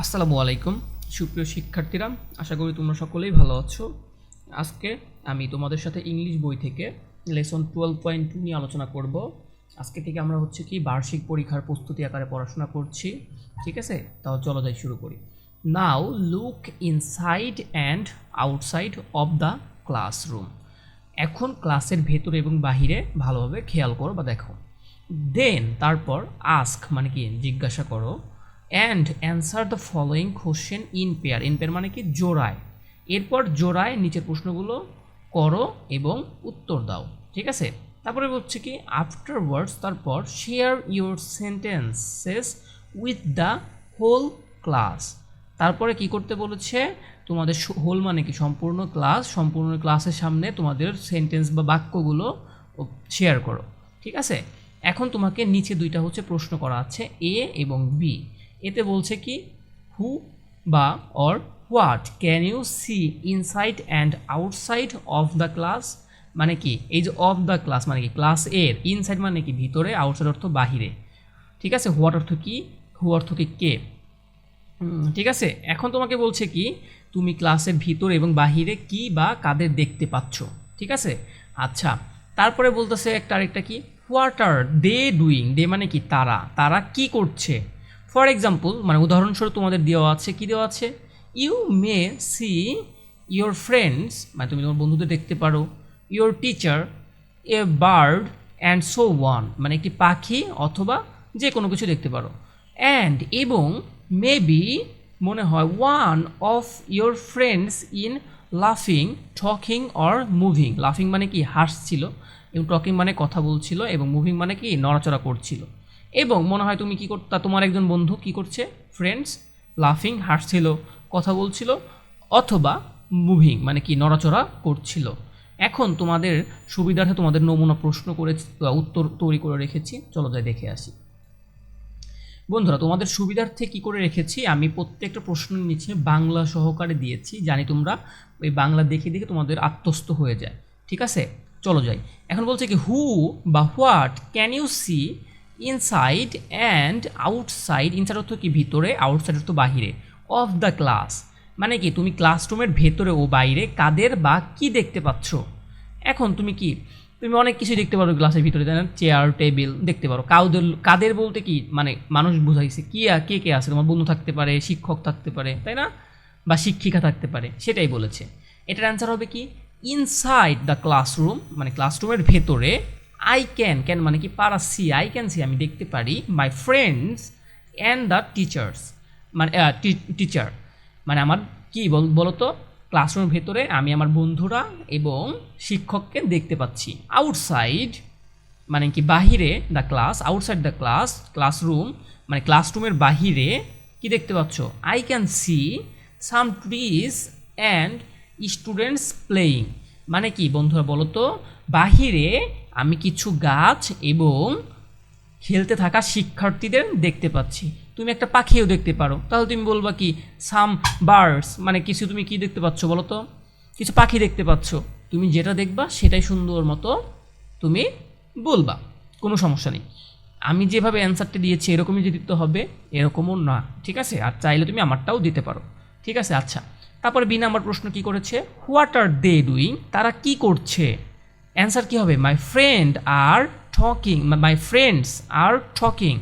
আসসালামু আলাইকুম সুপ্রিয় শিক্ষার্থীরা, আশা করি তোমরা সকলেই ভালো আছো। আজকে আমি তোমাদের সাথে ইংলিশ বই থেকে লেসন 12.2 নিয়ে আলোচনা করব। আজকে থেকে আমরা কি বার্ষিক পরীক্ষার প্রস্তুতি আকারে পড়াশোনা করছি, ঠিক আছে? তাও চলো যাই শুরু করি। Now look inside and outside of the classroom. এখন ক্লাসের ভেতরে এবং বাহিরে ভালোভাবে খেয়াল করো বা দেখো। দেন তারপর আস্ক মানে কি জিজ্ঞাসা করো, and answer the following question in pair. In pair মানে কি জোড়ায়। এরপর জোড়ায় নিচের প্রশ্নগুলো করো এবং উত্তর দাও, ঠিক আছে? তারপরে বলছে কি আফটারওয়ার্ডস, তারপর share your sentences with the whole class. তারপরে কি করতে বলেছে, তোমাদের হোল মানে কি সম্পূর্ণ ক্লাস, সম্পূর্ণ ক্লাসের সামনে তোমাদের সেন্টেন্স বা বাক্যগুলো শেয়ার করো, ঠিক আছে? এখন তোমাকে নিচে দুইটা প্রশ্ন করা আছে, এ এবং বি। এতে বলছে কি হু বা or what can you see inside and outside of the class. মানে কি এই যে অফ দ্য ক্লাস মানে কি ক্লাস এর, ইনসাইড মানে কি ভিতরে, আউটসাইড অর্থ বাহিরে, ঠিক আছে? হোয়াট অর্থ কি, হু অর্থ কি কে, ঠিক আছে? এখন তোমাকে বলছে কি তুমি ক্লাসের ভিতর এবং বাহিরে কি বা কাদের দেখতে পাচ্ছ, ঠিক আছে? আচ্ছা, তারপরে বলতেছে আরেকটা কি হোয়াট আর দে ডুইং। দে মানে কি তারা, তারা কি করছে। ফর এক্সাম্পল মানে উদাহরণস্বরূপ তোমাদের দেওয়া আছে, কি দেওয়া আছে, you may see your friends মানে তুমি তোমার বন্ধুদের দেখতে পারো, your teacher, a bird and so on মানে একটি পাখি অথবা যে কোনো কিছু দেখতে পারো। অ্যান্ড এবং মেবি মনে হয় one of your friends in লাফিং, টকিং অর মুভিং। লাফিং মানে কি হাসছিল, এবং টকিং মানে কথা বলছিল, এবং মুভিং মানে কি নড়াচড়া করছিল। এবং মনে হয় তুমি কি করতা, তোমার একজন বন্ধু কি করছে, ফ্রেন্ডস লাফিং হাসছিল, কথা বলছিল, অথবা মুভিং মানে কি নড়াচড়া করছিল। এখন তোমাদের সুবিধার্থে তোমাদের নমুনা প্রশ্ন করে উত্তর তৈরি করে রেখেছি, চলো যাই দেখে আসি। বন্ধুরা তোমাদের সুবিধার্থে কি করে রেখেছি, আমি প্রত্যেকটা প্রশ্নের নিচে বাংলা সহকারে দিয়েছি, জানি তোমরা ওই বাংলা দেখে দেখে তোমাদের আত্মস্থ হয়ে যায়, ঠিক আছে? চলো যাই। এখন বলছে কি হু বা what can you see inside and outside. Inside অর্থ কি ভিতরে, আউটসাইড অর্থ বাহিরে, অফ দ্য ক্লাস মানে কি তুমি ক্লাসরুমের ভেতরে ও বাইরে কাদের বা কি দেখতে পাচ্ছ। এখন তুমি অনেক কিছু দেখতে পারো ক্লাসের ভিতরে, তাই না? চেয়ার টেবিল দেখতে পারো। কাদের বলতে কি মানে মানুষ বোঝাইছে, কে কে আছে, তোমার বন্ধু থাকতে পারে, শিক্ষক থাকতে পারে, তাই না? বা শিক্ষিকা থাকতে পারে, সেটাই বলেছে। এটার অ্যান্সার হবে কি ইনসাইড দ্য ক্লাসরুম মানে ক্লাসরুমের ভেতরে। আই ক্যান মানে কি পারা, সি আই ক্যান সি আমি দেখতে পারি, my friends and the teachers মানে টিচার মানে আমার কি বলতো ক্লাসরুমের ভেতরে আমি আমার বন্ধুরা এবং শিক্ষককে দেখতে পাচ্ছি। আউটসাইড মানে কি বাহিরে, the class outside the classroom মানে ক্লাসরুমের বাহিরে কি দেখতে পাচ্ছ, I can see some trees and students playing মানে কি বন্ধুরা বলো তো, বাহিরে আমি কিছু গাছ এবং খেলতে থাকা শিক্ষার্থীদের দেখতে পাচ্ছি। তুমি একটা পাখিও দেখতে পারো, তাহলে তুমি বলবা কি সাম বার্ডস মানে কিছু, তুমি কি দেখতে পাচ্ছ বলো তো, কিছু পাখি দেখতে পাচ্ছ। তুমি যেটা দেখবা সেটাই সুন্দর মতো তুমি বলবা, কোনো সমস্যা নেই। আমি যেভাবে অ্যান্সারটা দিয়েছি এরকমই যে দিতে হবে এরকমও না, ঠিক আছে? আর চাইলে তুমি আমারটাও দিতে পারো, ঠিক আছে? আচ্ছা, তারপরে বি নাম্বার প্রশ্ন কি করেছে, হোয়াট আর দে ডুইং, তারা কি করছে। অ্যান্সার কি হবে, my friend are talking, my friends are talking.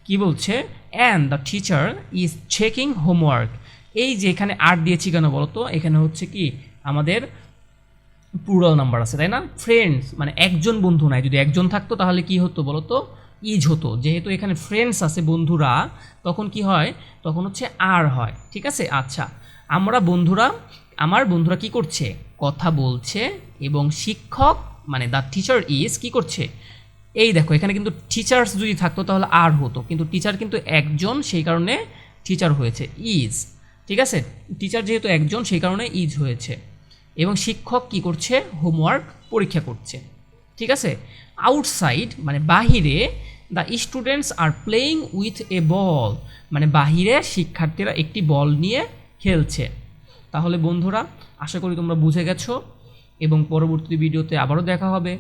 কি বলছে, and the teacher is checking homework. এই যে এখানে আর দিয়েছি কেন বলো তো, এখানে কি আমাদের প্লুরাল নাম্বার আছে, তাই না? ফ্রেন্ডস মানে একজন বন্ধু নাই, যদি একজন থাকতো তাহলে কি হতো বলো তো, ইজ হতো। যেহেতু এখানে ফ্রেন্ডস আছে বন্ধুরা, তখন কি হয়, তখন আর হয়, ঠিক আছে? আচ্ছা, আমার বন্ধুরা কি করছে, কথা বলছে, এবং শিক্ষক মানে দ্য টিচার ইজ কি করছে। এই দেখো এখানে কিন্তু টিচার্স যদি থাকতো তাহলে আর হতো, কিন্তু টিচার কিন্তু একজন, সেই কারণে টিচার হয়েছে ইজ, ঠিক আছে? টিচার যেহেতু একজন সেই কারণে ইজ হয়েছে। এবং শিক্ষক কি করছে, হোমওয়ার্ক পরীক্ষা করছে, ঠিক আছে? আউটসাইড মানে বাহিরে, the students are playing with a ball মানে বাহিরে শিক্ষার্থীরা একটি বল নিয়ে খেলছে। তাহলে বন্ধুরা আশা করি তোমরা বুঝে গেছো, এবং পরবর্তী ভিডিওতে আবারও দেখা হবে।